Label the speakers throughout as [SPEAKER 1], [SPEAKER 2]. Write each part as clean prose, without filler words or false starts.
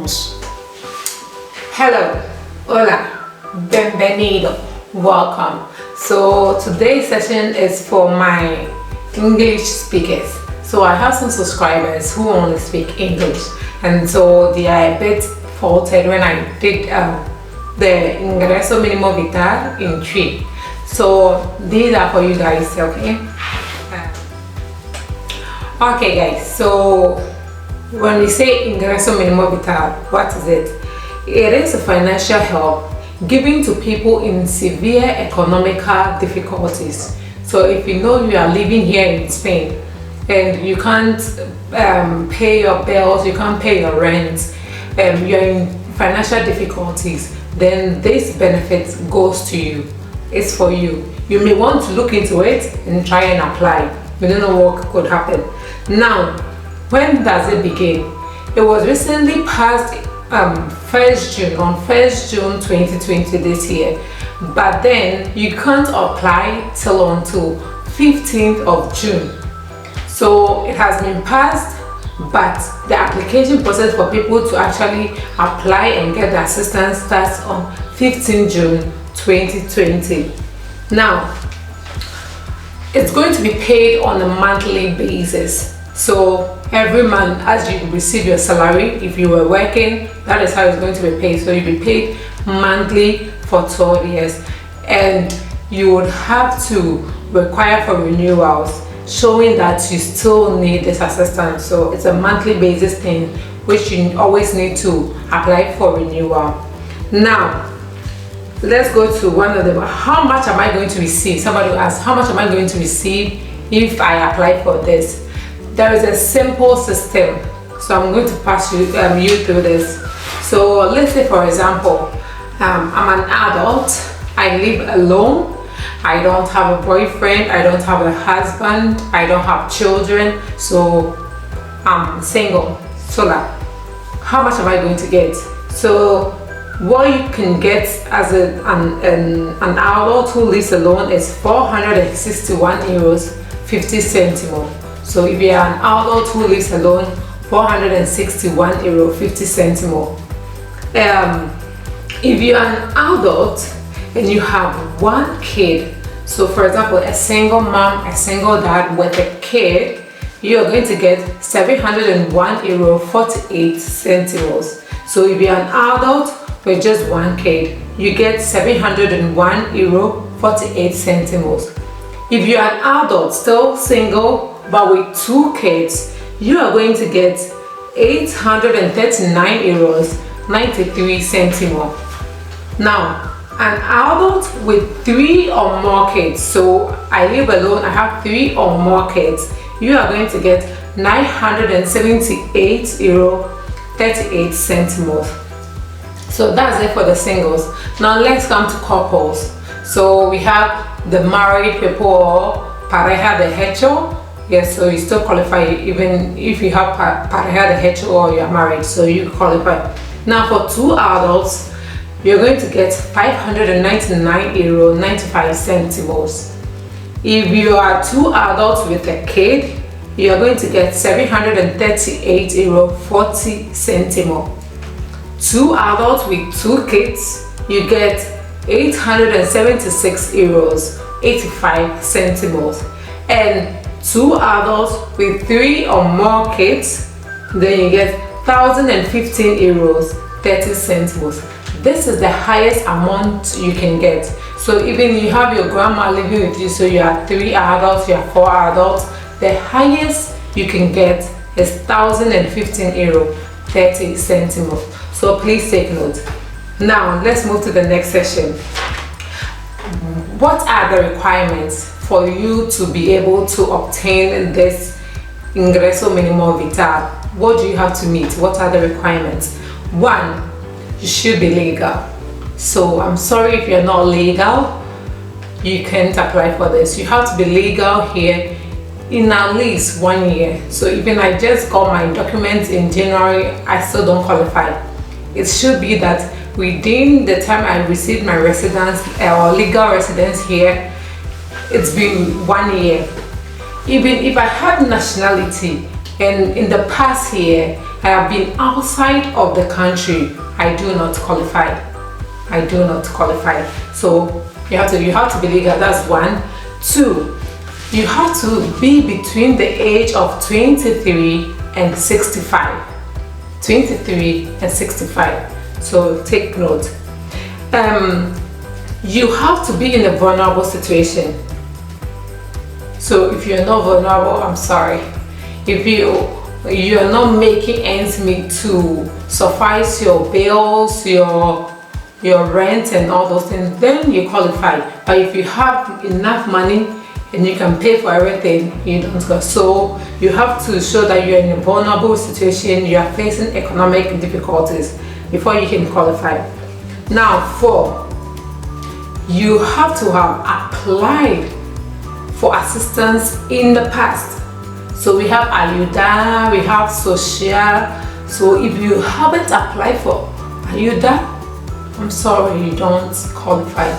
[SPEAKER 1] Vamos. Hello, hola, bienvenido, welcome. So today's session is for my English speakers. So I have some subscribers who only speak English, and so they are a bit faulted when I did the Ingreso Minimo in 3. So these are for you guys, okay? Okay guys, so when we say Ingreso Minimo what is it? It is a financial help given to people in severe economical difficulties. So if you know you are living here in Spain and you can't pay your bills, you can't pay your rent, you're in financial difficulties, then this benefit goes to you. It's for you. You may want to look into it and try and apply. We don't know what could happen. Now, when does it begin? It was recently passed 1st June, on 1st June 2020 this year, but then you can't apply till until 15th of June. So it has been passed, but the application process for people to actually apply and get the assistance starts on 15th June 2020. Now, it's going to be paid on a monthly basis. So every month as you receive your salary, if you were working, that is how it's going to be paid. So you'll be paid monthly for 12 years, and you would have to require for renewals showing that you still need this assistance. So it's a monthly basis thing which you always need to apply for renewal. Now let's go to one of them. How much am I going to receive? Somebody asked, how much am I going to receive if I apply for this? There is a simple system, so I'm going to pass you through this. So let's say, for example, I'm an adult, I live alone, I don't have a boyfriend, I don't have a husband, I don't have children, so I'm single, solar. How much am I going to get? So what you can get as an adult who lives alone is 461 euros 50 centimo. So if you are an adult who lives alone, 461 euro 50 centimo. If you are an adult and you have one kid, so for example a single mom, a single dad with a kid, you are going to get 701 euro 48 centimos. So if you are an adult with just one kid, you get 701 euro 48 centimos. If you are an adult still single but with two kids, you are going to get 839 euros 93 centimo. Now, an adult with 3 or more kids, so I live alone, I have 3 or more kids, you are going to get 978 euro 38 centimos. So that's it for the singles. Now let's come to couples. So we have the married people, or pareja de hecho. Yes, so you still qualify even if you have pareja de hecho or you are married, so you qualify. Now for 2 adults, you're going to get 599 euro 95 centimos. If you are 2 adults with a kid, you are going to get 738 euro 40 centimo. 2 adults with 2 kids, you get 876 euros 85 centimos. And 2 adults with 3 or more kids, then you get 1015 euros 30 centimos. This is the highest amount you can get. So even you have your grandma living with you, so you are 3 adults, you are 4 adults, the highest you can get is 1015 euro 30 centimos. So please take note. Now let's move to the next section. What are the requirements for you to be able to obtain this Ingreso Minimo Vital? What do you have to meet? What are the requirements? 1, you should be legal. So I'm sorry if you're not legal, you can't apply for this. You have to be legal here in at least 1 year. So even I just got my documents in January, I still don't qualify. It should be that within the time I received my residence or legal residence here, it's been 1 year. Even if I had nationality and in the past year I have been outside of the country, I do not qualify. I do not qualify. So you have to be legal. That's one. Two, you have to be between the age of 23 and 65. 23 and 65. So take note. You have to be in a vulnerable situation. So if you're not vulnerable, I'm sorry. If you're not making ends meet to suffice your bills, your rent and all those things, then you qualify. But if you have enough money and you can pay for everything, you don't go. So you have to show that you're in a vulnerable situation, you are facing economic difficulties before you can qualify. Now 4, you have to have applied for assistance in the past. So we have Ayuda, we have Social. So if you haven't applied for Ayuda, I'm sorry, you don't qualify.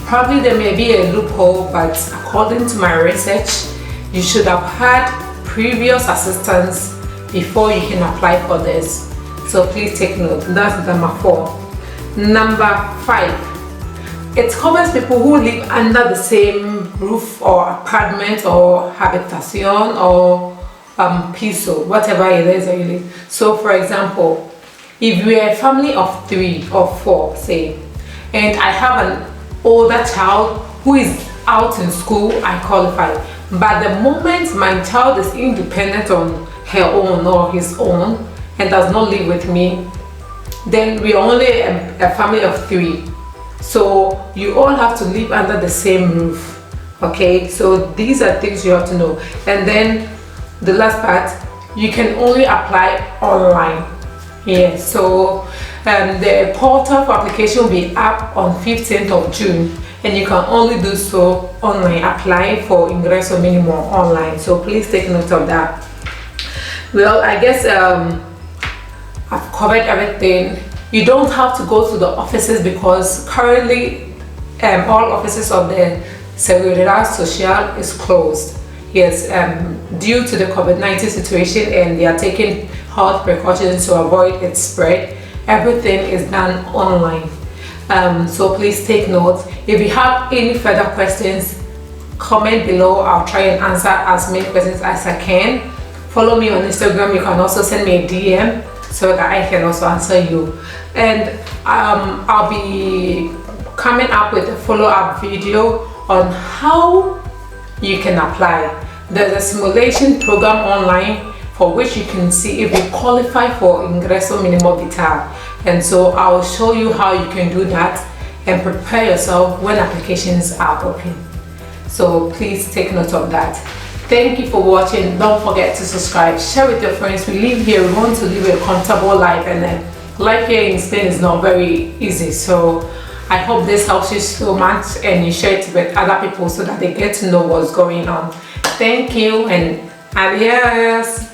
[SPEAKER 1] Probably there may be a loophole, but according to my research, you should have had previous assistance before you can apply for this. So please take note. That's number 4. Number 5, it covers people who live under the same roof or apartment or habitation or piso, whatever it is that you live. So for example, if we are a family of 3 or 4, say, and I have an older child who is out in school, I qualify. But the moment my child is independent on her own or his own and does not live with me, then we are only a family of 3. So you all have to live under the same roof. Okay, so these are things you have to know. And then the last part, you can only apply online. Yeah, so the portal for application will be up on 15th of June, and you can only do so online. Apply for Ingreso Minimo online. So please take note of that. Well, I guess I've covered everything. You don't have to go to the offices because currently all offices of the Seguridad Social is closed. Yes, due to the COVID-19 situation, and they are taking health precautions to avoid its spread. Everything is done online. So please take note. If you have any further questions, comment below. I'll try and answer as many questions as I can. Follow me on Instagram. You can also send me a DM so that I can also answer you. And I'll be coming up with a follow-up video on how you can apply. There's a simulation program online for which you can see if you qualify for Ingreso Minimo Vital. And so I'll show you how you can do that and prepare yourself when applications are open. So please take note of that. Thank you for watching. Don't forget to subscribe, share with your friends. We live here, we want to live a comfortable life, and then life here in Spain is not very easy. So I hope this helps you so much, and you share it with other people so that they get to know what's going on. Thank you and adios.